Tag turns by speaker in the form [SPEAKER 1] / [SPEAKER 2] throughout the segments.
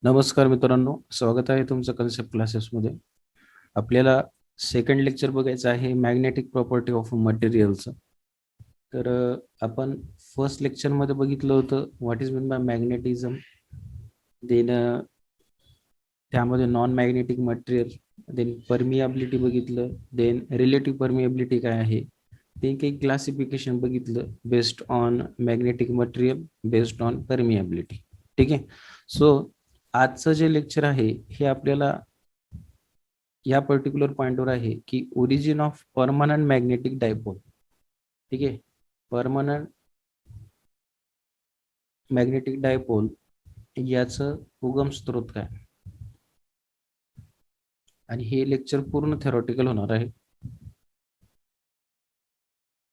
[SPEAKER 1] नमस्कार मित्रांनो, स्वागत आहे तुमचं कन्सेप्ट क्लासेसमध्ये. आपल्याला सेकंड लेक्चर बघायचं आहे मॅग्नेटिक प्रॉपर्टी ऑफ मटेरियलचं. तर आपण फर्स्ट लेक्चरमध्ये बघितलं होतं what is mean by magnetism, then त्यामध्ये non magnetic material, then permeability बघितलं, देन रिलेटिव्ह परमियाबिलिटी काय आहे, ते काही क्लासिफिकेशन बघितलं based on magnetic material, based on permeability. ठीक आहे. सो आजचं जे लेक्चर आहे हे आपल्याला या पर्टिक्युलर पॉइंटवर आहे की origin of permanent magnetic dipole. ठीक आहे. परमनंट मॅग्नेटिक डायपोल याचं उगम स्रोत काय, आणि हे लेक्चर पूर्ण थेरॉटिकल होणार आहे.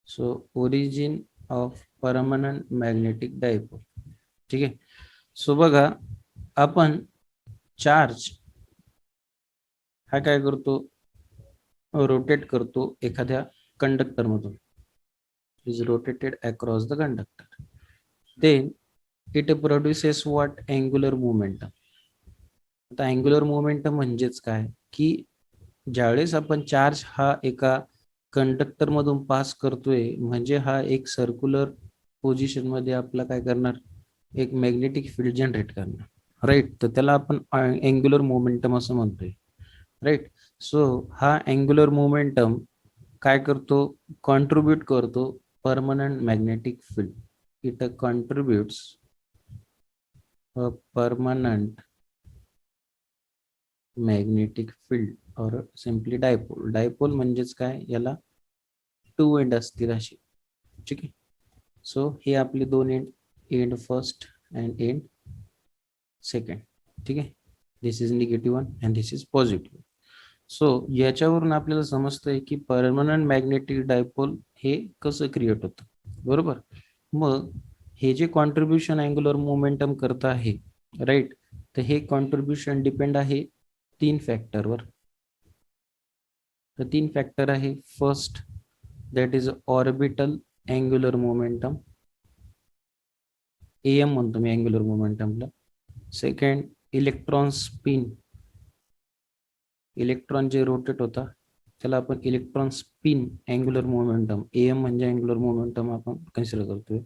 [SPEAKER 1] So origin of permanent magnetic dipole. ठीक आहे. सो बघा, आपण चार्ज हा काय करतो, रोटेट करतो एखाद्या कंडक्टर मधून, is rotated across the conductor, then it produces what, angular momentum. आता अँग्युलर मोमेंटम म्हणजेच काय की ज्यावेळेस आपण चार्ज हा एका कंडक्टर मधून पास करतोय म्हणजे हा एक सर्क्युलर पोझिशन मध्ये आपला काय करणार, एक मॅग्नेटिक फील्ड जनरेट करणार. राईट. तर त्याला आपण अँग्युलर मोमेंटम असं म्हणतोय. राईट. सो हा अँग्युलर मोमेंटम काय करतो, कॉन्ट्रीब्यूट करतो permanent magnetic field. It contributes a permanent magnetic field or simply dipole. Dipole म्हणजेच काय, याला टू एंड असतील अशी. ठीक आहे. सो हे आपले दोन end, end first and end second. ठीक आहे. This is negative one and this is positive. So याच्यावरून आपल्याला समजतंय की परमनंट मॅग्नेटिक डायपोल हे कसं क्रिएट होतं. बरोबर. मग हे जे कॉन्ट्रीब्युशन अँग्युलर मोमेंटम करत आहे, राईट, तर हे कॉन्ट्रीब्युशन डिपेंड आहे तीन फॅक्टरवर. तर तीन फॅक्टर आहे. First, that is orbital angular momentum, M म्हणतो मी अँग्युलर मोमेंटमला. सेकंड, इलेक्ट्रॉन स्पिन, इलेक्ट्रॉन जे रोटेट होता त्याला आपण electron spin angular momentum, M म्हणजे अँग्युलर मोमेंटम आपण कन्सिडर करतोय.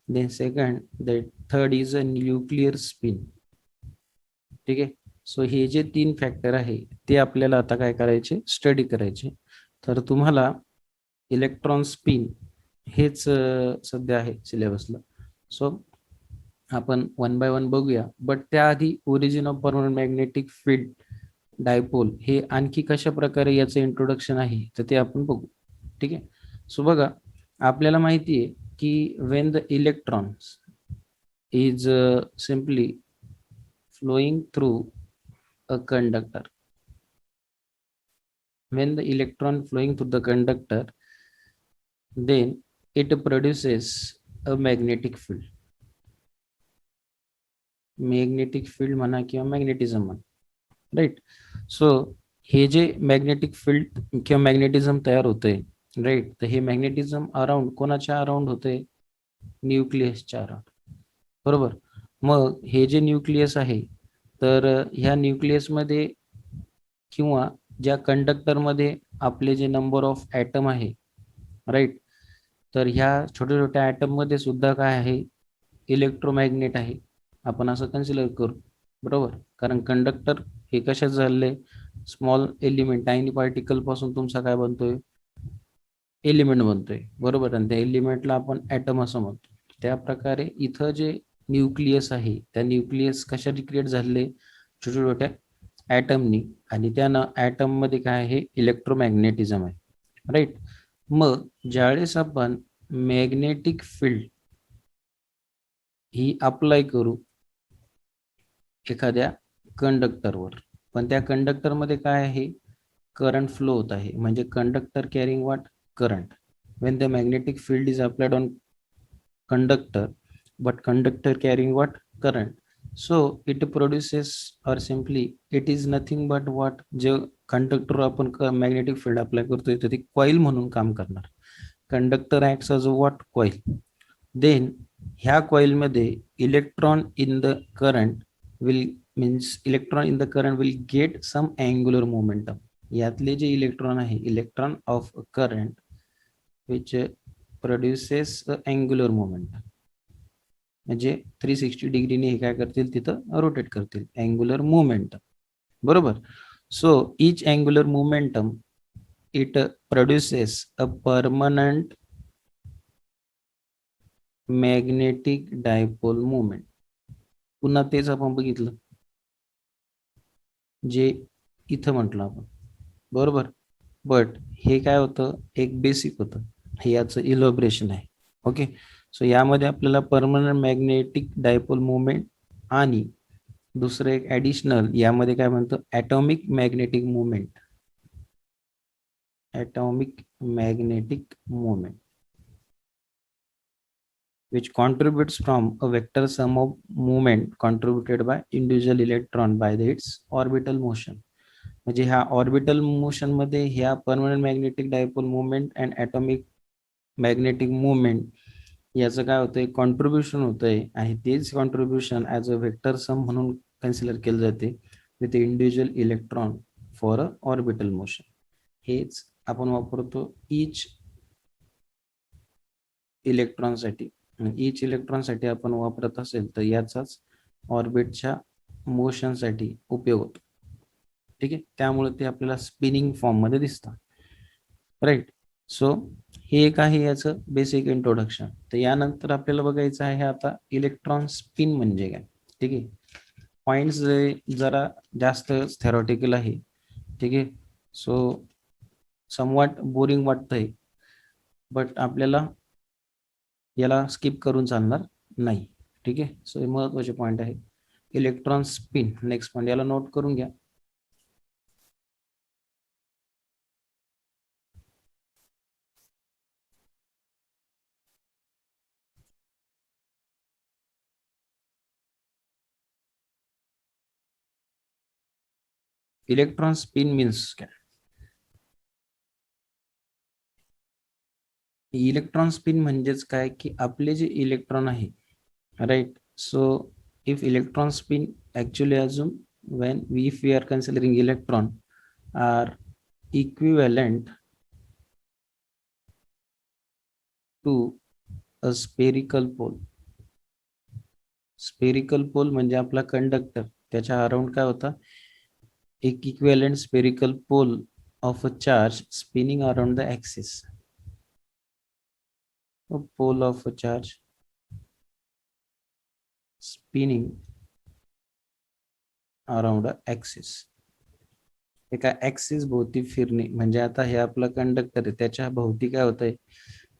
[SPEAKER 1] Then second, that third is a nuclear spin. ठीक आहे. सो हे जे तीन फॅक्टर आहे ते आपल्याला आता काय करायचे, स्टडी करायचे. तर तुम्हाला इलेक्ट्रॉन स्पिन हेच सध्या आहे सिलेबसला. सो आपण वन बाय वन बघूया. बट त्याआधी origin of permanent magnetic field dipole हे आणखी कशा प्रकारे याचं इंट्रोडक्शन आहे तर ते आपण बघू. ठीक आहे. सो बघा, आपल्याला माहिती आहे की Wien the electrons is simply flowing through a conductor, when the electron flowing through the conductor, then it produces a magnetic field. Magnetic field म्हणा किंवा मॅग्नेटिझम म्हणा. राईट. सो हे जे मॅग्नेटिक फील्ड किंवा मॅग्नेटिझम तयार होतंय, राईट, तर हे मॅग्नेटिझम अराउंड कोणाच्या अराउंड होतंय, न्यूक्लियसच्या अराउंड. बरोबर. मग हे जे न्यूक्लियस आहे, तर ह्या न्यूक्लियसमध्ये किंवा ज्या कंडक्टरमध्ये आपले जे नंबर ऑफ ॲटम आहे, राईट, तर ह्या छोट्या छोट्या ॲटममध्ये सुद्धा काय आहे, इलेक्ट्रोमॅग्नेट आहे. आपण असं कन्सिडर करू. बरोबर. कारण कंडक्टर हे कशात झाले, स्मॉल एलिमेंट, टायनी पार्टिकल पासून तुमचा काय बनतोय, एलिमेंट बनतोय. बरोबर. आणि त्या एलिमेंटला आपण ॲटम असं म्हणतो. त्या प्रकारे इथं जे न्यूक्लियस आहे त्या न्यूक्लियस कशा क्रिएट झाले, छोट्या छोट्या ॲटमनी, आणि त्या ॲटम मध्ये काय आहे, इलेक्ट्रोमॅग्नेटिझम आहे. राईट. मग ज्यावेळेस आपण मॅग्नेटिक फील्ड ही अप्लाय करू एखाद्या कंडक्टरवर, पण त्या कंडक्टरमध्ये काय आहे, करंट फ्लो होत आहे, म्हणजे conductor carrying what, current. Wien the magnetic field is applied on conductor, but conductor carrying what, current. So it produces, or simply it is nothing but what, जे कंडक्टर आपण मॅग्नेटिक फील्ड अप्लाय करतोय तर ती coil म्हणून काम करणार. Conductor acts as what, coil. Then ह्या coil मध्ये electron in the current will means electron in the current will get some angular momentum. यातले जे इलेक्ट्रॉन आहे, electron of current which produces a angular momentum, म्हणजे 360 डिग्रीने हे काय करतील, तिथं रोटेट करतील, अँग्युलर मोमेंटम. बरोबर. So each angular momentum it produces a permanent magnetic dipole moment. पुन्हा तेच आपण बघितलं जे इथं म्हटलं आपण. बरोबर. बट हे काय होतं, एक बेसिक होतं, हे याचं इलॉबरेशन आहे. ओके. सो यामध्ये आपल्याला परमनंट मॅग्नेटिक डायपोल मुवमेंट आणि दुसरं एक ॲडिशनल यामध्ये काय म्हणतो, atomic magnetic movement. Atomic magnetic movement which contributes from a vector sum of movement contributed by individual electron by its orbital motion. म्हणजे ह्या ऑर्बिटल मोशन मध्ये ह्या permanent magnetic dipole movement and atomic magnetic movement याचं काय होतंय, contribution होतंय, आणि तेच कॉन्ट्रीब्युशन ॲज अ व्हेक्टर सम म्हणून कन्सिडर केलं जाते with individual electron for a orbital motion. हेच आपण वापरतो इच इलेक्ट्रॉनसाठी. इच इलेक्ट्रॉनसाठी आपण वापरत असेल तर याचाच ऑर्बिटच्या मोशनसाठी उपयोग होतो. ठीक आहे. त्यामुळे ते आपल्याला स्पिनिंग फॉर्म मध्ये दिसतं. राईट. सो हे एक आहे याचं बेसिक इंट्रोडक्शन. तर यानंतर आपल्याला बघायचं आहे आता इलेक्ट्रॉन स्पिन म्हणजे काय. ठीक आहे. पॉइंट्स जरा जास्त थेरॉटिकल आहे. ठीक आहे. सो समवॉट बोरिंग वाटतंय, बट आपल्याला याला स्किप करून चालणार नाही. ठीक आहे. सो हे महत्वाचे पॉइंट आहे. इलेक्ट्रॉन स्पिन नेक्स्ट पॉइंट, याला नोट करून घ्या. इलेक्ट्रॉन स्पिन मीन्स काय. इलेक्ट्रॉन स्पिन म्हणजेच काय की आपले जे इलेक्ट्रॉन आहे, right. So if electron spin actually assume when if we are considering electron are equivalent to a spherical pole. Spherical pole म्हणजे आपला कंडक्टर, त्याच्या अराउंड काय होता, एक equivalent spherical pole of a charge spinning around the axis. Pole of a charge spinning around axis. एका axis भोवती फिरणे, म्हणजे आता हे आपलं कंडक्टर आहे, त्याच्या भोवती काय होत आहे,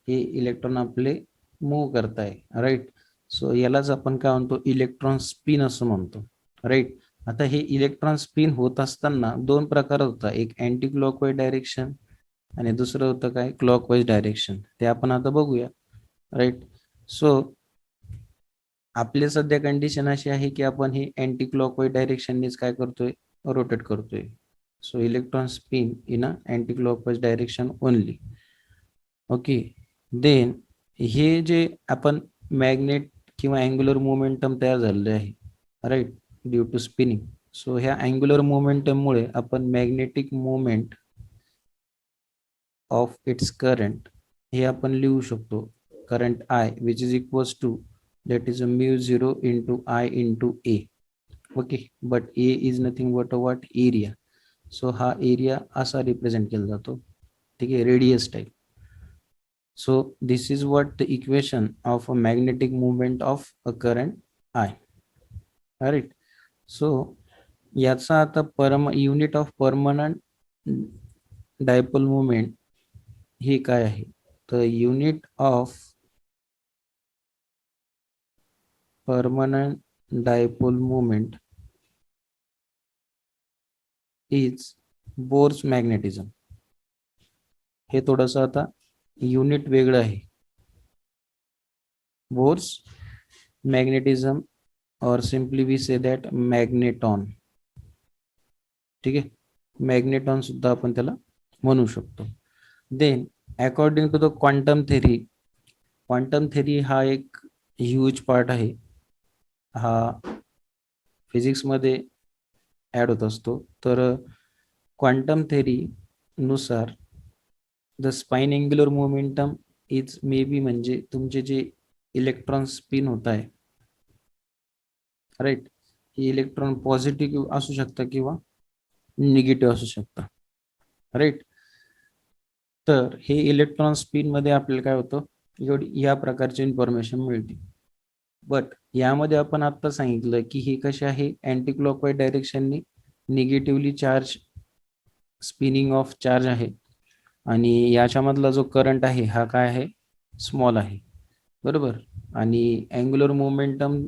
[SPEAKER 1] हे इलेक्ट्रॉन आपले मूव्ह करताय. राईट. सो यालाच आपण काय म्हणतो, इलेक्ट्रॉन स्पिन असं म्हणतो. राईट. आता हे इलेक्ट्रॉन स्पिन होत असताना दोन प्रकार होता, एक अँटी क्लॉकवाईज डायरेक्शन आणि दुसरं होतं काय, क्लॉकवाईज डायरेक्शन. ते आपण आता बघूया. राईट. सो आपले सध्या कंडिशन अशी आहे की आपण हे अँटी क्लॉकवाईज डायरेक्शननेच काय करतोय, रोटेट करतोय. So electron spin in a anti clockwise direction only. Okay. Then हे जे आपण मॅग्नेट किंवा अँग्युलर मोमेंटम तयार झालेले आहे, right, due to spinning. So ह्या अँग्युलर मोमेंटममुळे आपण magnetic moment of its current हे आपण लिहू शकतो. Current I which is equals to that is a mu 0 into I into A. Okay, but A is nothing but a what, area. So हा area असा represent केला जातो. ठीक आहे, radius type. So this is what the equation of a magnetic movement of a current I. Right. So याचा आता unit of permanent dipole movement हे काय आहे, तर unit of permanent dipole moment is Bohr's magnetism. हे थोडंसं आता unit वेगळं आहे. Bohr's magnetism or simply we say that magneton. ठीक आहे, मॅग्नेटॉन सुद्धा आपण त्याला म्हणू शकतो. Then according to the quantum theory, quantum theory हा एक ह्यूज पार्ट आहे. हा फिजिक्समध्ये ऍड होत असतो. तर क्वांटम थेरी नुसार the spine angular momentum is may be, म्हणजे तुमचे जे इलेक्ट्रॉन स्पिन होत आहे, राईट, हे इलेक्ट्रॉन पॉझिटिव्ह असू शकतं किंवा निगेटिव्ह असू शकतं, राईट. तर हे इलेक्ट्रॉन स्पिन मध्ये आपल्याला काय होतं, एवढी या प्रकारची इन्फॉर्मेशन मिळते. बट यामध्ये आपण आता सांगितलं की हे कसे आहे, अँटी क्लॉकवाईज डायरेक्शननी negatively charge, spinning of charge आहे, आणि याच्यामधला जो करंट आहे हा काय आहे, स्मॉल आहे, बरोबर. आणि अँग्युलर मोमेंटम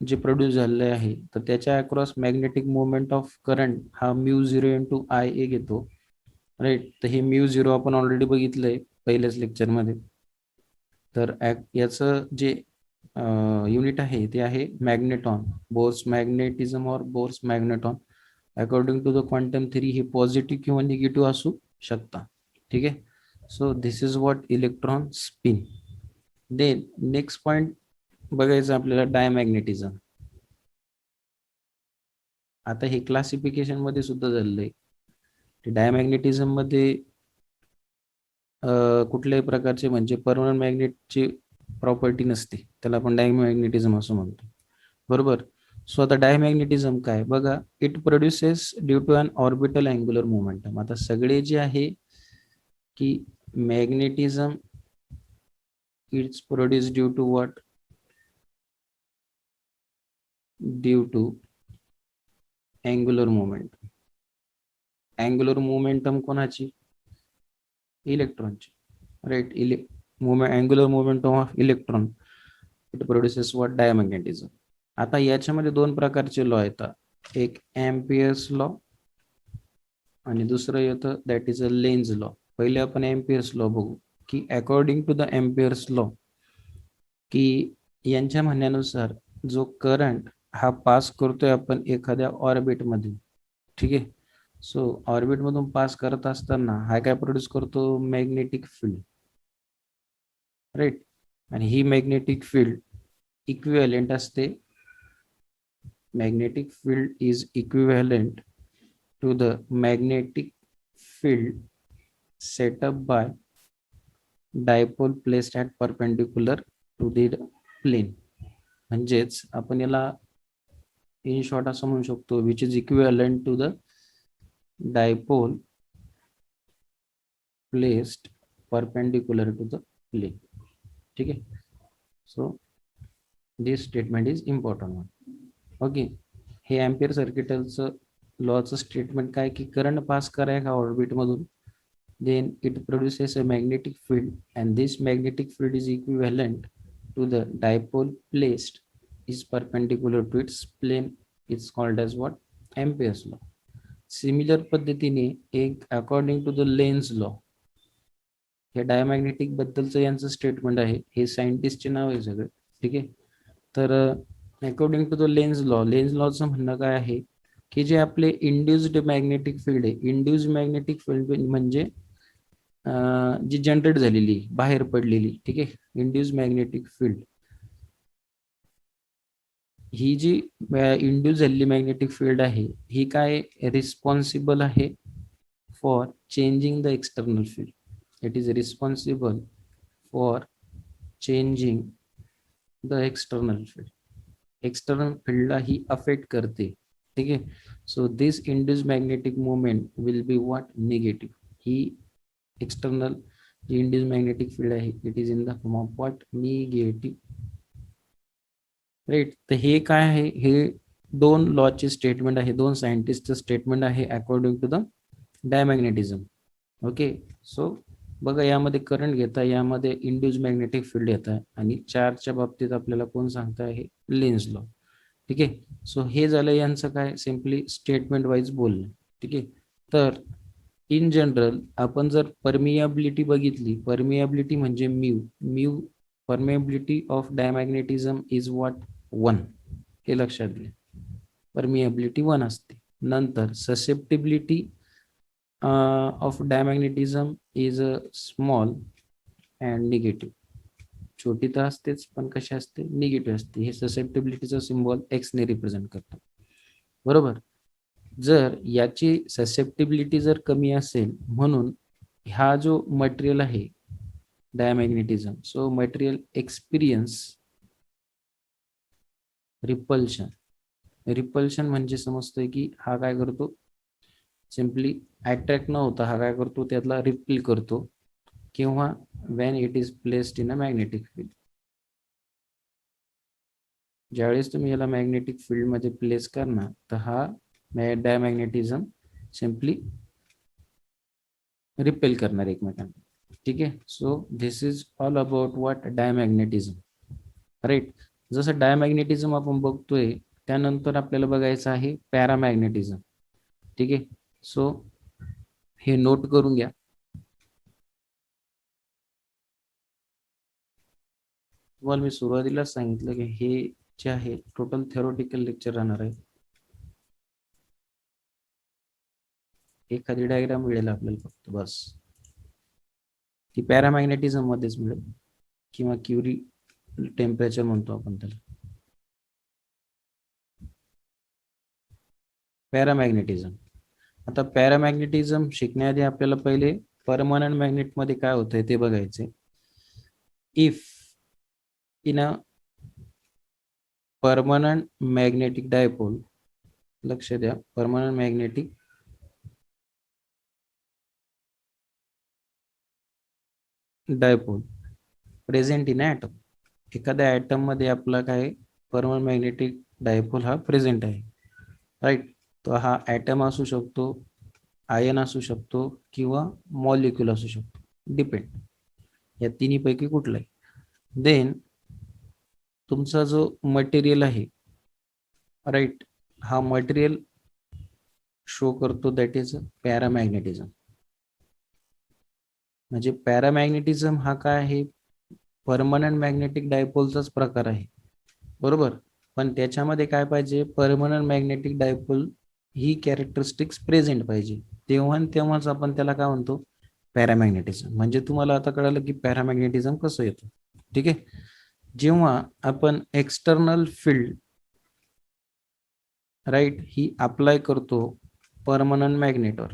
[SPEAKER 1] जे प्रोड्यूस झालेले आहे, तर त्याच्या across magnetic moment of current हा म्यू 0 इंटू आय ए घेतो, राईट. तर हे म्यू 0 आपण ऑलरेडी बघितलंय पहिल्याच लेक्चरमध्ये. तर याचं जे युनिट आहे ते आहे magneton, Bohr's magnetism or Bohr's magneton. According to the quantum theory हे पॉझिटिव्ह किंवा निगेटिव्ह असू शकता, ठीक आहे. So this is what electron spin. Then next point बघायचं आपल्याला, डायमॅग्नेटिझम. आता हे क्लासिफिकेशन मध्ये सुद्धा झालेलं आहे. डायमॅग्नेटिझम मध्ये कुठल्याही प्रकारचे म्हणजे परमनंट मॅग्नेटची प्रॉपर्टी नसते, त्याला आपण डायमॅग्नेटिझम असं म्हणतो, बरोबर. सो आता डायमॅग्नेटिझम काय बघा, it produces due to an orbital angular momentum. आता सगळे जे आहे की magnetism it's produce due to what, due to angular moment. Angular momentum कोणाची, इलेक्ट्रॉनची, right. Angular momentum of electron it produces what, diamagnetism. आता याच्यामध्ये दोन प्रकारचे लॉ येतात, एक एम्पियर्स लॉ आणि दुसरं येतं that is a Lenz law. पहिले आपण एम्पियर्स लॉ बघू, की according to the Ampere's law, की यांच्या म्हणण्यानुसार जो करंट हा पास करतोय आपण एखाद्या ऑर्बिट मध्ये, ठीक आहे. सो ऑर्बिट मधून पास करत असताना हा काय प्रोड्यूस करतो, मॅग्नेटिक फील्ड, राईट. आणि ही मॅग्नेटिक फील्ड इक्विव्हॅलेंट असते, magnetic field is equivalent to the magnetic field set up by dipole placed at perpendicular to the plane. म्हणजेच आपण याला इन शॉर्ट असं म्हणू शकतो, which is equivalent to the dipole placed perpendicular to the plane, ठीक आहे. So this statement is important one, okay. हे ampere सर्किटलचं लॉचं स्टेटमेंट काय, की करंट पास कराय का ऑर्बिट मधून, then it produces a magnetic field and this magnetic field is equivalent to the dipole placed is perpendicular to its plane, it's called as what, Ampere's law. Similar पद्धतीने एक according to the Lenz law, हे diamagnetic बद्दलचं यांचं स्टेटमेंट आहे, हे सायंटिस्टचे नाव आहे सगळं, ठीक आहे. तर according to the Lenz law, Lenz लॉचं म्हणणं काय आहे, की जे आपले इंड्युस्ड मॅग्नेटिक फील्ड आहे, इंड्युस्ड मॅग्नेटिक फील्ड म्हणजे जी जनरेट झालेली, बाहेर पडलेली, ठीक आहे, इंड्यूस मॅग्नेटिक फील्ड, ही जी इंड्यूस झालेली मॅग्नेटिक फील्ड आहे, ही काय रिस्पॉन्सिबल आहे for changing the external field. It is responsible for changing the external field. External फील्डला ही अफेक्ट करते, ठीक आहे. So this induce magnetic moment will be what, negative. ही एक्सटर्नल जी इंड्यूस मॅग्नेटिक फील्ड आहे, it is in the form of what, negative, right. तर हे काय आहे, हे दोन लॉचे स्टेटमेंट आहे, दोन सायंटिस्टचं स्टेटमेंट आहे according to the diamagnetism, okay. So बघा, यामध्ये करंट घेता, यामध्ये इंड्यूस मॅग्नेटिक फील्ड येत आहे, आणि चार्जच्या बाबतीत आपल्याला कोण सांगता आहे, लेन्झ लॉ, ठीक आहे. सो हे झालं यांचं काय, सिम्पली स्टेटमेंट वाईज बोलणं, ठीक आहे. तर इन जनरल आपण जर परमियाबिलिटी बघितली, परमियाबिलिटी म्हणजे mu permeability of diamagnetism is what, 1, हे लक्षात घ्या. परमियाबिलिटी 1 असते. नंतर susceptibility of diamagnetism is small and negative. छोटी तर असतेच, पण कशी असते, निगेटिव्ह असते. हे ससेप्टिबिलिटीचा सिम्बॉल एक्स ने रिप्रेझेंट करतो. बरोबर. जर याची ससेप्टिबिलिटी जर कमी असेल, म्हणून हा जो मटेरियल आहे diamagnetism, so material experience repulsion. Repulsion म्हणजे समजतोय की हा काय करतो, सिम्पली अट्रॅक्ट न होता हा काय करतो, त्यातला रिपेल करतो, किंवा when it is placed in a magnetic field. ज्यावेळेस तुम्ही याला मॅग्नेटिक फील्ड मध्ये प्लेस करणार, तर हा डायमॅग्नेटिझम सिम्पली रिपेल करणार एकमेकांना. ठीक आहे. So this is all about what diamagnetism, right. जसं डायमॅग्नेटिझम आपण बघतोय, त्यानंतर आपल्याला बघायचं आहे पॅरामॅग्नेटिझम. ठीक आहे. सो हे नोट करून घ्या. तुम्हाला मी सुरुवातीलाच सांगितलं की हे जे आहे टोटल थेरोटिकल लेक्चर राहणार आहे. एखादी डायग्राम मिळेल आपल्याला फक्त, बस. ती पॅरामॅग्नेटिझम मध्येच मिळेल, किंवा क्युरी टेम्परेचर म्हणतो आपण त्याला. पॅरामॅग्नेटिझम. आता पॅरामॅग्नेटिझम शिकण्याआधी आपल्याला पहिले परमनंट मॅग्नेट मध्ये काय होतंय ते बघायचे. If in a permanent magnetic dipole, लक्ष द्या, permanent magnetic dipole present in atom. एखाद्या ॲटम मध्ये आपला काय परमनंट मॅग्नेटिक डायपोल हा प्रेझेंट आहे, राईट. तो हा ॲटम असू शकतो, आयन असू शकतो, किंवा मॉलिक्यूल असू शकतो, डिपेंड, या तिन्ही पैकी कुठलाही. देन तुमचा जो मटेरियल आहे, राईट, हा मटेरियल शो करतो दॅट इज पॅरामॅग्नेटिझम. म्हणजे पॅरामॅग्नेटिझम हा काय आहे, परमनंट मॅग्नेटिक डायपोलचाच प्रकार आहे, बरोबर. पण त्याच्यामध्ये काय पाहिजे, परमनंट मॅग्नेटिक डायपोल ही कॅरेक्टरिस्टिक्स प्रेझेंट पाहिजे, तेव्हाच आपण त्याला काय म्हणतो, पॅरामॅग्नेटिझम. म्हणजे तुम्हाला आता कळालं की पॅरामॅग्नेटिझम कसं येतं. ठीक आहे. जेव्हा आपण एक्सटर्नल फील्ड, राईट, ही अप्लाय करतो परमनंट मॅग्नेटवर,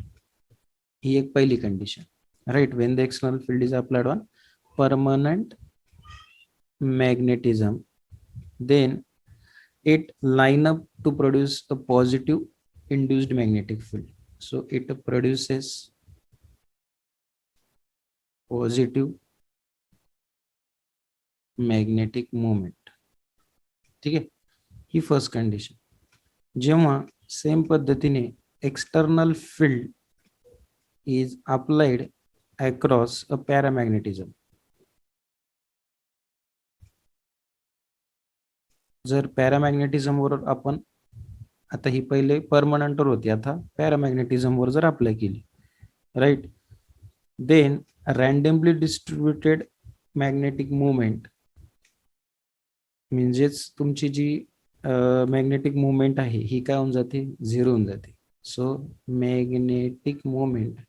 [SPEAKER 1] ही एक पहिली condition, right. When the external field is applied on permanent magnetism, then it line up to produce a positive induced magnetic field. So it produces positive magnetic moment. ठीक आहे. ही first condition. जेव्हा same पद्धतीने external field is applied across a paramagnetism, जर paramagnetism वर आपण, आता ही पहिले परमनंटवर होती, आता पॅरामॅग्नेटिझम वर जर अप्लाय केली, right, then randomly distributed magnetic movement, म्हणजेच तुमची जी मॅग्नेटिक मुवमेंट आहे ही काय होऊन जाते, झिरो होऊन जाते. So magnetic movement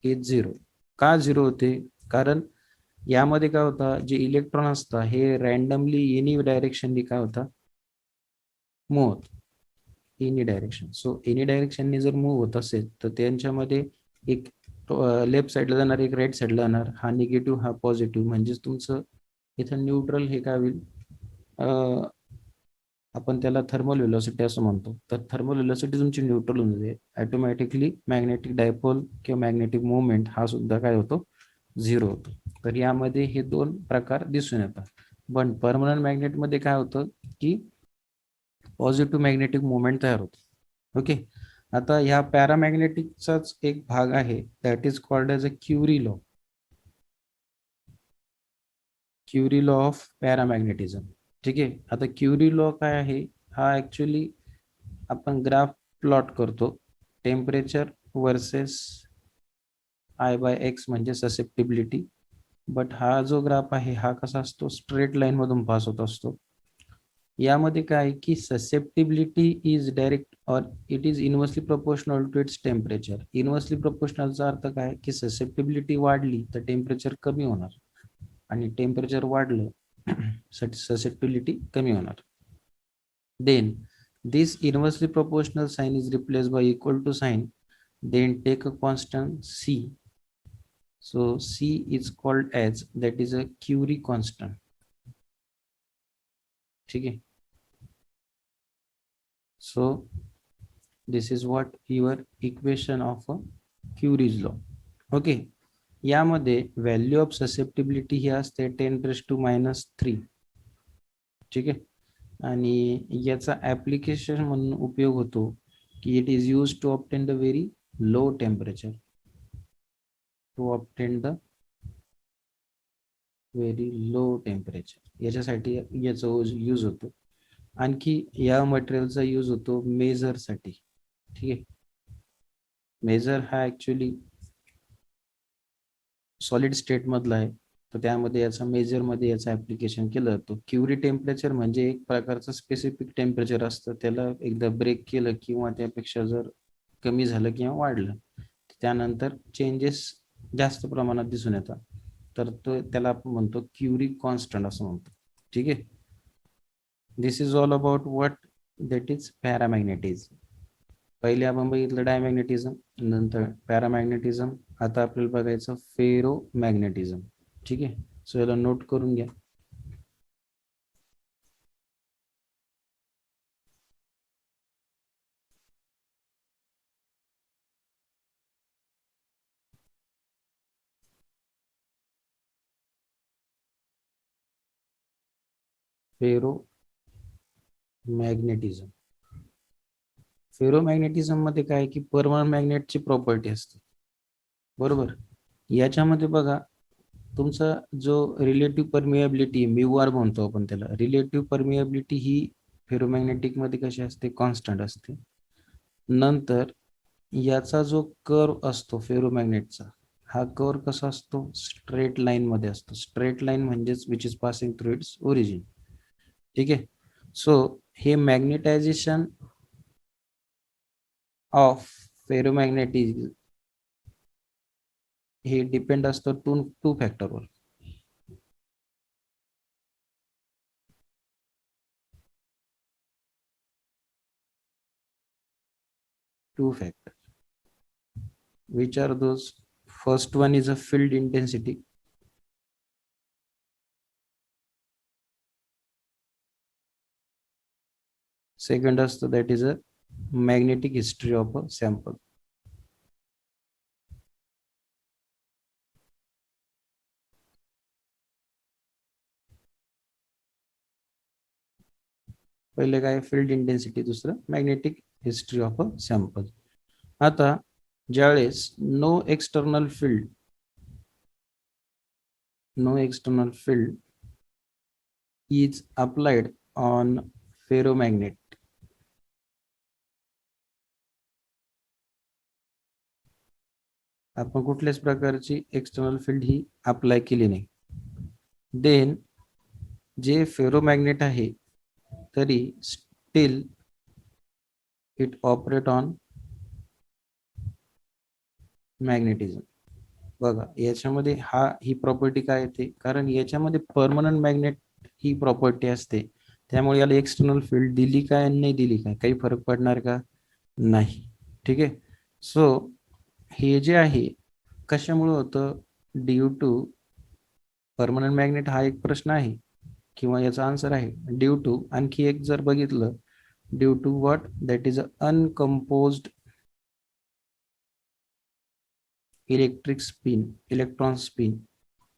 [SPEAKER 1] is zero. का झिरो होते, कारण यामध्ये काय होता, जे इलेक्ट्रॉन असतात हे रँडमली एनी डायरेक्शननी काय होता, मूव्ह होत, एनी डायरेक्शन. सो एनी डायरेक्शननी जर मूव्ह होत असेल तर त्यांच्यामध्ये एक लेफ्ट साईडला जाणार, एक राईट साईडला जाणार, हा निगेटिव्ह हा पॉझिटिव्ह, म्हणजेच तुमचं इथं न्यूट्रल हे काय होईल, आपण त्याला थर्मल व्हेलॉसिटी असं म्हणतो. तर थर्मल व्हेलॉसिटी तुमची न्यूट्रल होऊन जाते, ऑटोमॅटिकली मॅग्नेटिक डायपोल किंवा मॅग्नेटिक मुवमेंट हा सुद्धा काय होतो, झिरो होतो. तर यामध्ये हे दोन प्रकार दिसून येतात. पण परमनंट मॅग्नेटमध्ये काय होतं की पॉझिटिव्ह मॅग्नेटिक मुवमेंट तयार होतो. ओके. आता ह्या पॅरामॅग्नेटिकचाच एक भाग आहे, that is called as a Curie law. Curie law of paramagnetism. ठीक आहे. आता क्युरी लॉ काय आहे, हा ऍक्च्युली आपण ग्राफ प्लॉट करतो, temperature versus I by X म्हणजे ससेप्टिबिलिटी. बट हा जो ग्राफ आहे हा कसा असतो, स्ट्रेट लाईन मधून पास होत असतो. यामध्ये काय आहे की susceptibility is direct or it is inversely proportional to its temperature. Inversely प्रोपोर्शनलचा अर्थ काय की ससेप्टिबिलिटी वाढली तर टेम्परेचर कमी होणार, आणि टेम्परेचर वाढलं ससेप्टिबिलिटी कमी होणार. Then This inversely proportional sign is replaced by equal to sign. Then take a constant C. So C is called as, that is a Curie constant. Okay. So this is what your equation of a Curie's law. Okay. यामध्ये value of susceptibility ही असते 10⁻³ ठीक आहे. आणि याचा application म्हणून उपयोग होतो की it is use to obtain the very low temperature, to obtain the very low temperature, याच्यासाठी याचा यूज होतो. आणखी या मटेरियलचा यूज होतो मेजरसाठी. ठीक आहे. मेजर हा ऍक्च्युली सॉलिड स्टेट मधला आहे, तर त्यामध्ये याचा मेजरमध्ये याचं ऍप्लिकेशन केलं जातं. क्युरी टेम्परेचर म्हणजे एक प्रकारचं स्पेसिफिक टेम्परेचर असतं, त्याला एकदा ब्रेक केलं किंवा त्यापेक्षा जर कमी झालं किंवा वाढलं त्यानंतर चेंजेस जास्त प्रमाणात दिसून येतात, तर तो त्याला आपण म्हणतो क्युरी कॉन्स्टंट असं म्हणतो. ठीक आहे. This is all about what that is paramagnetism. पहिले आपण बघितलं डायमॅग्नेटिझम, नंतर पॅरामॅग्नेटिझम, आता आपल्याला बघायचं फेरोमॅग्नेटिझम. ठीक आहे. सो याला नोट करून घ्या. फेरोमॅग्नेटिझम. फेरोमॅग्नेटिझम मध्ये काय की परमनंट मॅग्नेटची प्रॉपर्टी असते, बरोबर. याच्यामध्ये बघा तुमचा जो रिलेटिव्ह परमिएबिलिटी म्यू आर म्हणतो आपण त्याला, रिलेटिव्ह परमिएबिलिटी ही फेरोमॅग्नेटिक मध्ये कशी असते, कॉन्स्टंट असते. नंतर याचा जो कर्व असतो फेरोमॅग्नेटचा, हा कर्व कसा असतो, स्ट्रेट लाईन मध्ये असतो. स्ट्रेट लाईन म्हणजेच which is passing through its origin. ठीक आहे. सो हे मॅग्नेटायझेशन ऑफ फेरोमॅग्नेटिझम हे डिपेंड असतं टू फॅक्टरवर. Two factors. Which are those? First one is a field intensity. Second is that is a magnetic history of a sample. पहिले काय field intensity, दुसरं magnetic history of a sample. आता ज्यावेळेस no external field is applied on ferromagnet, आपण कुठल्याच प्रकारची external field ही apply केली नाही, देन जे फेरोमॅग्नेट आहे तरी still it operate on magnetism. बघा याच्यामध्ये ही प्रॉपर्टी काय येते, कारण याच्यामध्ये परमनंट मॅग्नेट ही प्रॉपर्टी असते, त्यामुळे याला एक्सटर्नल फील्ड दिली काय नाही दिली काय काही फरक पडणार का नाही. ठीक आहे. सो हे जे आहे कशामुळे होतं, ड्यू टू परमनंट मॅग्नेट हा एक प्रश्न आहे किंवा याचा आन्सर आहे ड्यू टू, आणखी एक जर बघितलं due to what, that is uncompensated electric spin, electron spin,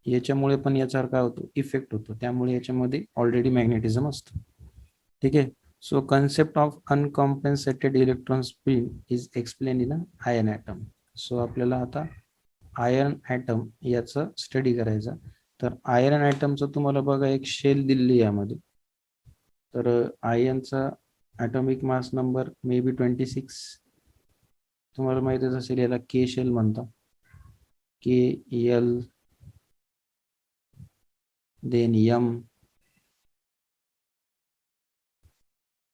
[SPEAKER 1] याच्यामुळे पण याच्यावर काय होतो, इफेक्ट होतो, त्यामुळे याच्यामध्ये ऑलरेडी मॅग्नेटिझम असतं. ठीक आहे. So concept of uncompensated electron spin is explain in iron atom. So आपल्याला आता आयर्न ॲटम याचं स्टडी करायचा. तर आयर्न ॲटमचं तुम्हाला बघा एक शेल दिलेली यामध्ये, तर आयर्नचा atomic mass number may be 26, तुम्हाला माहितच असेल, याला के शेल म्हणतात, KL, देन M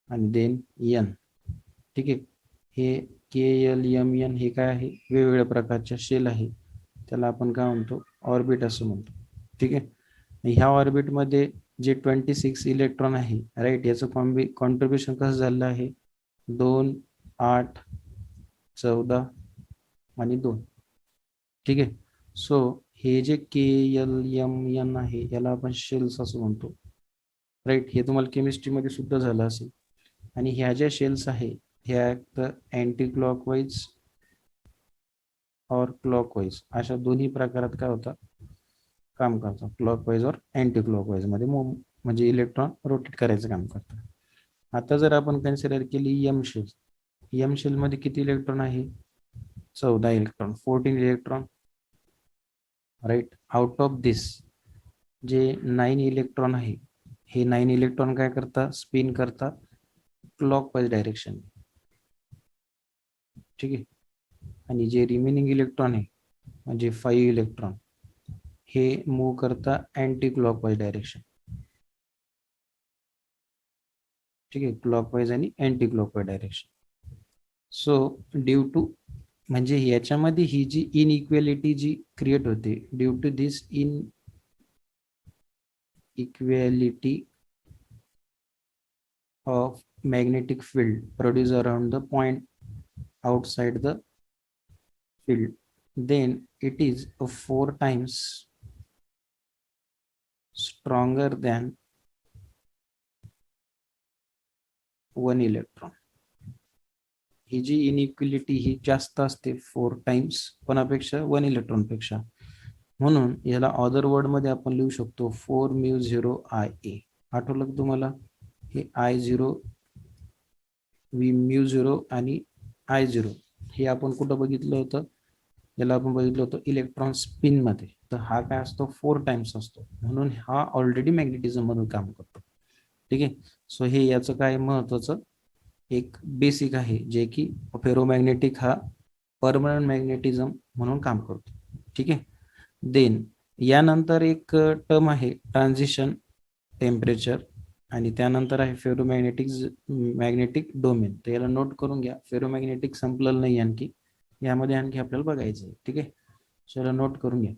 [SPEAKER 1] आणि देन N. ठीक आहे. हे KLMN हे काय आहे, वेगवेगळ्या प्रकारच्या शेल आहे, त्याला आपण काय म्हणतो, ऑर्बिट असं म्हणतो. ठीक आहे. ह्या ऑर्बिटमध्ये जे 26 इलेक्ट्रॉन आहे, राईट, याचं कॉन्ट्रीब्युशन कसं झालं आहे, 2, 8, 14 आणि 2. ठीक आहे. सो हे जे KLMN आहे, याला आपण शेल्स असं म्हणतो, राईट. हे तुम्हाला केमिस्ट्रीमध्ये सुद्धा झालं असेल. आणि ह्या ज्या शेल्स आहे, ह्या तर अँटी क्लॉकवाईज और क्लॉकवाईज अशा दोन्ही प्रकारात काय होतं, काम करतात. क्लॉकवाईज और अँटी क्लॉकवाईज मध्ये म्हणजे इलेक्ट्रॉन रोटेट करायचं काम करतात. आता जर आपण कन्सिडर केली एम शेल, एम शेल मध्ये किती इलेक्ट्रॉन आहे, 14 electron, 14 electron, right. Out of this जे 9 इलेक्ट्रॉन आहे, हे 9 इलेक्ट्रॉन काय करतात, स्पिन करतात क्लॉकवाईज डायरेक्शन. ठीक आहे. आणि जे रिमेनिंग इलेक्ट्रॉन आहे, म्हणजे 5 इलेक्ट्रॉन, हे मूव्ह करता अँटी क्लॉकवाईज डायरेक्शन. ठीक आहे, क्लॉकवाईज आणि anti clockwise direction. So due to, म्हणजे याच्यामध्ये ही जी इनइक्वेलिटी जी क्रिएट होते, due to this inequality of magnetic field produced around the point outside the field, then it is 4 times stronger than 1 electron. ही जी इनइक्वेलिटी ही जास्त असते 4 टाइम्स कोणापेक्षा, 1 इलेक्ट्रॉन पेक्षा. म्हणून याला अदर वर्ड मध्ये आपण लिहू शकतो 4μ0 आठवलं का तुम्हाला, हे I0, μ0 आणि I0 हे आपण कुठं बघितलं होतं, याला आपण बघितलं होतं इलेक्ट्रॉन स्पिन मध्ये. तर हा काय असतो, 4 टाइम्स असतो, म्हणून हा ऑलरेडी मॅग्नेटिझम म्हणून काम करतो. ठीक आहे. सो हे याचं काय महत्वाचं एक बेसिक आहे, जे की फेरोमॅग्नेटिक हा परमनंट मॅग्नेटिझम म्हणून काम करतो. ठीक आहे. देन यानंतर एक टर्म आहे ट्रान्झिशन टेम्परेचर, आणि त्यानंतर आहे मॅग्नेटिक डोमेन. तर याला नोट करून घ्या, फेरोमॅग्नेटिक संपलेलं नाही आणखी, यामध्ये आणखी आपल्याला बघायचं आहे. ठीक आहे. सो याला नोट करून घ्या.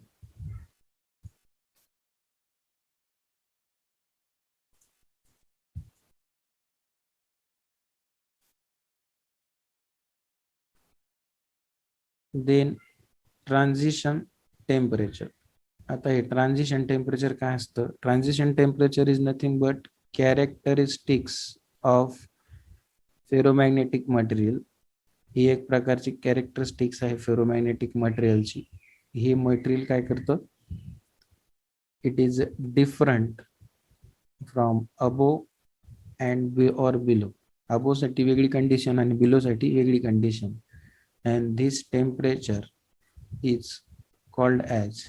[SPEAKER 1] Then transition temperature. आता हे ट्रान्झिशन टेम्परेचर काय असतं, transition temperature is nothing but characteristics of ferromagnetic material. ही एक प्रकारची कॅरेक्टरिस्टिक्स आहे फेरोमॅग्नेटिक मटेरियलची. हे मटेरियल काय करतं, it is different from above and और बिलो. अबोव साठी वेगळी कंडिशन आणि बिलो साठी वेगळी condition. And this temperature is called as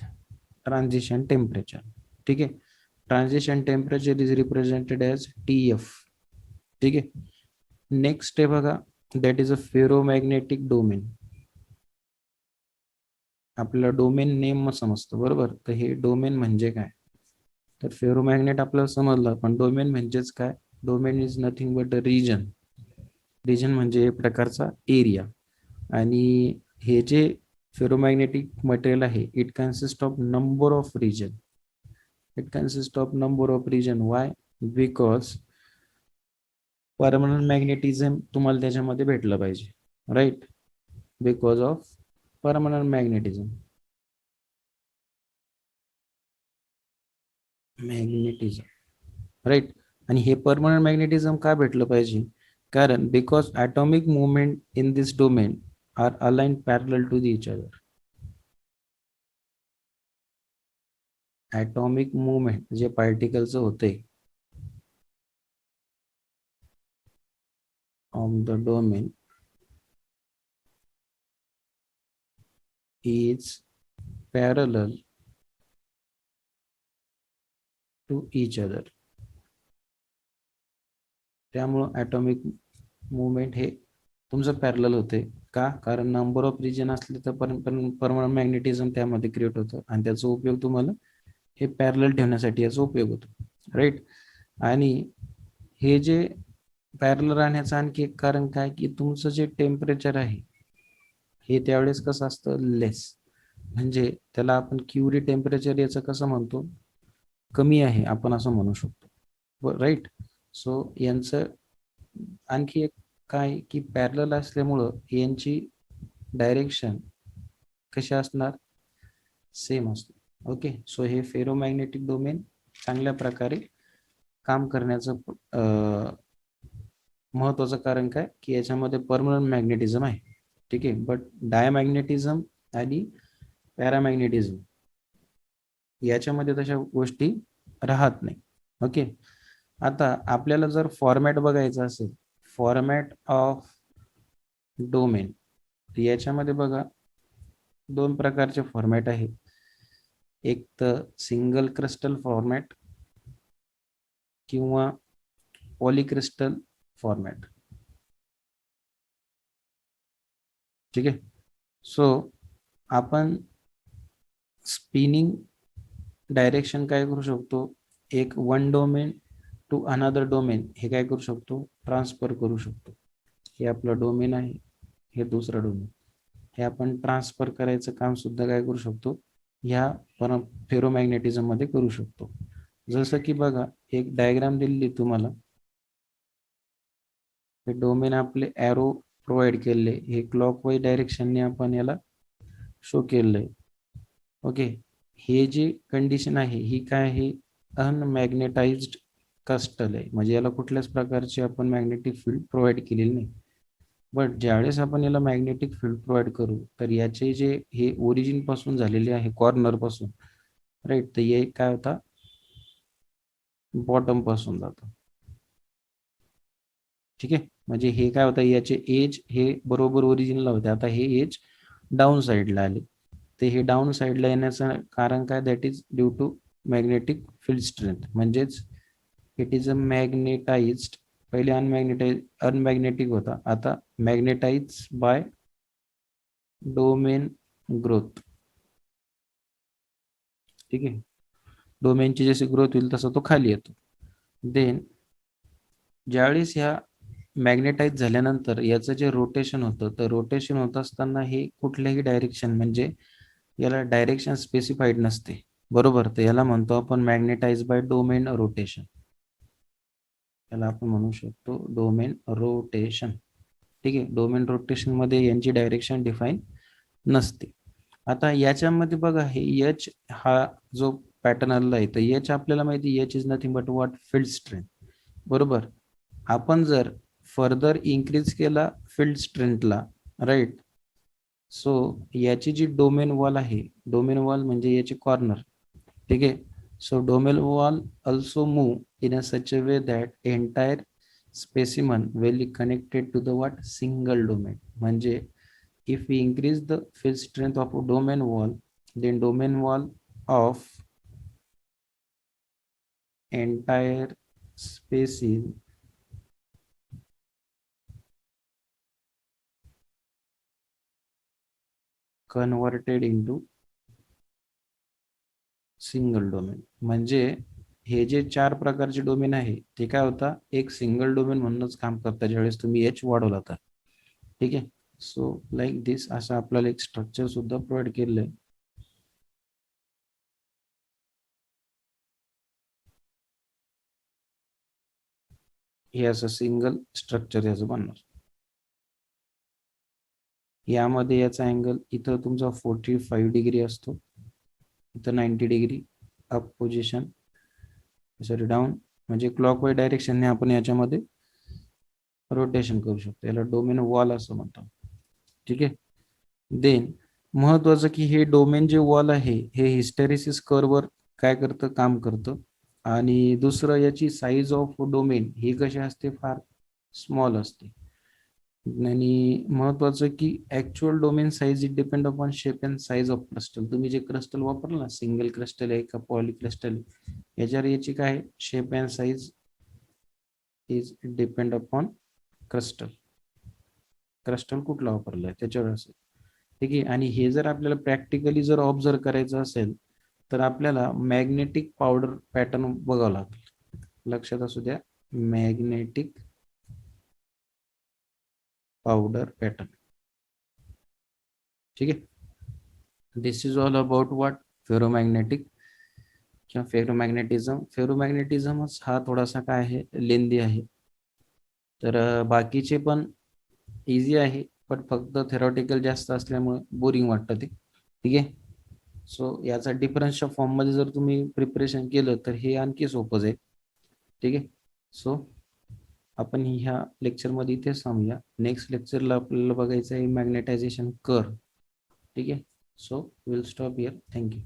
[SPEAKER 1] transition temperature. ठीक आहे. Transition temperature is represented as TF. ठीक आहे. नेक्स्ट आहे बघा, that is a ferromagnetic domain. आपल्याला डोमेन नेम समजतं, बरोबर. तर हे डोमेन म्हणजे काय, तर फेरोमॅग्नेट आपल्याला समजलं, पण डोमेन म्हणजेच काय, domain is nothing but a region. Region म्हणजे एक प्रकारचा एरिया. आणि हे जे फेरोमॅग्नेटिक मटेरियल आहे, it consist of number of region. It consist of number of region. Why, because permanent magnetism तुम्हाला त्याच्यामध्ये भेटलं पाहिजे, right. Because of permanent magnetism. Right. आणि हे परमनंट मॅग्नेटिझम का भेटलं पाहिजे, कारण because atomic movement in this domain are align parallel to each other. Atomic movement जे पार्टिकलचं होते on the domain is parallel to each other. त्यामुळं ॲटॉमिक मुवमेंट हे तुमचं पॅरलल होते. का, कारण नंबर ऑफ रिजन असले तर परमनंट मॅग्नेटिझम त्यामध्ये क्रिएट होतं, आणि त्याचा उपयोग तुम्हाला हे पॅरलल ठेवण्यासाठी याचा उपयोग होतो, राईट. आणि हे जे पॅरलल राहण्याचं आणखी एक कारण काय, की तुमचं जे टेम्परेचर आहे हे त्यावेळेस कसं असतं, लेस. म्हणजे त्याला आपण क्युरी टेम्परेचर याचं कसं म्हणतो, कमी आहे आपण असं म्हणू शकतो. राईट. सो यांचं आणखी एक काय की पॅरलल असल्यामुळं यांची डायरेक्शन कशी असणार, सेम असणार. ओके. सो हे फेरोमॅग्नेटिक डोमेन चांगल्या प्रकारे काम करण्याचं महत्वाचं कारण काय की याच्यामध्ये परमनंट मॅग्नेटिझम आहे. ठीक आहे. बट डायमॅग्नेटिझम आणि पॅरामॅग्नेटिझम याच्यामध्ये तशा गोष्टी राहत नाही. ओके. आता आपल्याला जर फॉर्मॅट बघायचा असेल, फॉर्मॅट ऑफ डोमेन, याच्यामध्ये बघा दोन प्रकारचे फॉर्मॅट आहे. एक तर सिंगल क्रिस्टल फॉर्मॅट किंवा पॉलिक्रिस्टल फॉर्मॅट. ठीक आहे. सो आपण स्पिनिंग डायरेक्शन काय करू शकतो, एक one domain to another domain हे काय करू शकतो, ट्रान्सफर करू शकतो. हे आपलं डोमेन आहे, हे दुसरं डोमेन, हे आपण ट्रान्सफर करायचं काम सुद्धा काय करू शकतो, ह्या फेरोमॅग्नेटिझम मध्ये करू शकतो. जसं की बघा एक डायग्राम दिलेली तुम्हाला, हे डोमेन आपले ॲरो प्रोव्हाइड केले, हे क्लॉकवाईज डायरेक्शनने आपण याला शो केलंय. ओके. हे जी कंडिशन आहे ही काय आहे, अनमॅग्नेटाइज्ड क्रिस्टल आहे, म्हणजे याला कुठल्याच प्रकारची आपण मॅग्नेटिक फील्ड प्रोव्हाइड केलेली नाही. बट ज्यावेळेस आपण याला मॅग्नेटिक फील्ड प्रोव्हाइड करू तर याचे जे हे ओरिजिन पासून झालेले आहे, कॉर्नर पासून, राईट, तर हे काय होता, बॉटम पासून जातो. ठीक आहे. म्हणजे हे काय होतं, याचे एज हे बरोबर ओरिजिनला होते, आता हे एज डाऊन साईडला आले. ते हे डाऊन साईडला येण्याचं कारण काय, that is due to magnetic field strength. म्हणजेच इट इज अ मॅग्नेटाइज्ड, पहिले अनमॅग्नेटिक होता, आता मॅग्नेटाइज बाय डोमेन ग्रोथ. ठीक आहे. डोमेनची जशी ग्रोथ होईल तसा तो खाली येतो. देन ज्यावेळेस ह्या मॅग्नेटाइज झाल्यानंतर याचं जे रोटेशन होतं, तर रोटेशन होत असताना हे कुठल्याही डायरेक्शन, म्हणजे याला डायरेक्शन स्पेसिफाईड नसते, बरोबर. तर याला म्हणतो आपण मॅग्नेटाइज बाय डोमेन रोटेशन. याला आपण म्हणू शकतो डोमेन रोटेशन. ठीक आहे. डोमेन रोटेशन मध्ये यांची डायरेक्शन डिफाईन नसते. आता याच्यामध्ये बघा हे एच हा जो पॅटर्न आलेला आहे, तर एच आपल्याला माहिती, H is nothing but what, field strength, बरोबर. आपण जर फर्दर इन्क्रीज केला फील्ड स्ट्रेंथला, राईट, सो याची जी डोमेन वॉल आहे, डोमेन वॉल म्हणजे याची कॉर्नर, ठीक आहे. So domain wall also move in a such a way that entire specimen will be connected to the what, single domain. म्हणजे if we increase the field strength of a domain wall, then domain wall of entire species converted into single domain. म्हणजे हे जे चार प्रकारचे domain आहे ते काय होता, एक सिंगल डोमेन म्हणूनच काम करतात ज्यावेळेस तुम्ही एच वाढवला तर. ठीक आहे. सो लाईक दिस असं आपल्याला एक स्ट्रक्चर सुद्धा प्रोव्हाइड केलेलं आहे. हे असं सिंगल स्ट्रक्चर याचं बनणार. यामध्ये याचा अँगल इथं तुमचा 45 डिग्री असतो, इथं 90 degree up position, sorry down, म्हणजे क्लॉकवाईज डायरेक्शनने आपण याच्यामध्ये रोटेशन करू शकतो. याला डोमेन वॉल असं म्हणतात. ठीक आहे. देन महत्वाचं की हे डोमेन जे वॉल आहे हे हिस्टेरिसिस कर्ववर काय करतं, काम करतं. आणि दुसरं याची साईज ऑफ डोमेन ही कशी असते, फार स्मॉल असते. आणि महत्वाचं की actual domain size it depend upon shape and size of crystal. तुम्ही जे क्रिस्टल वापरलं ना, सिंगल क्रिस्टल आहे का पॉली क्रिस्टल, याच्यावर याची काय shape and size is depend upon crystal. Crystal कुठला वापरलाय त्याच्यावर असेल. ठीक आहे. आणि हे जर आपल्याला प्रॅक्टिकली जर ऑब्झर्व करायचं असेल तर आपल्याला मॅग्नेटिक पावडर पॅटर्न बघावं लागेल. लक्षात असू द्या, मॅग्नेटिक पावडर पॅटर्न. ठीक आहे. This is all about what, ferromagnetic किंवा फेरोमॅग्नेटिझमच हा थोडासा काय आहे, लेंदी आहे. तर बाकीचे पण इझी आहे, पण फक्त थेरॉटिकल जास्त असल्यामुळे बोरिंग वाटतं ते. ठीक आहे. सो याचा डिफरन्सच्या फॉर्म मध्ये जर तुम्ही प्रिपरेशन केलं तर हे आणखी सोपं जाईल. ठीक आहे. सो आपण ह्या लेक्चरमध्ये इथेच थांबूया. नेक्स्ट लेक्चरला आपल्याला बघायचं आहे मॅग्नेटायझेशन कर्व. ठीक आहे. So will stop here. Thank you.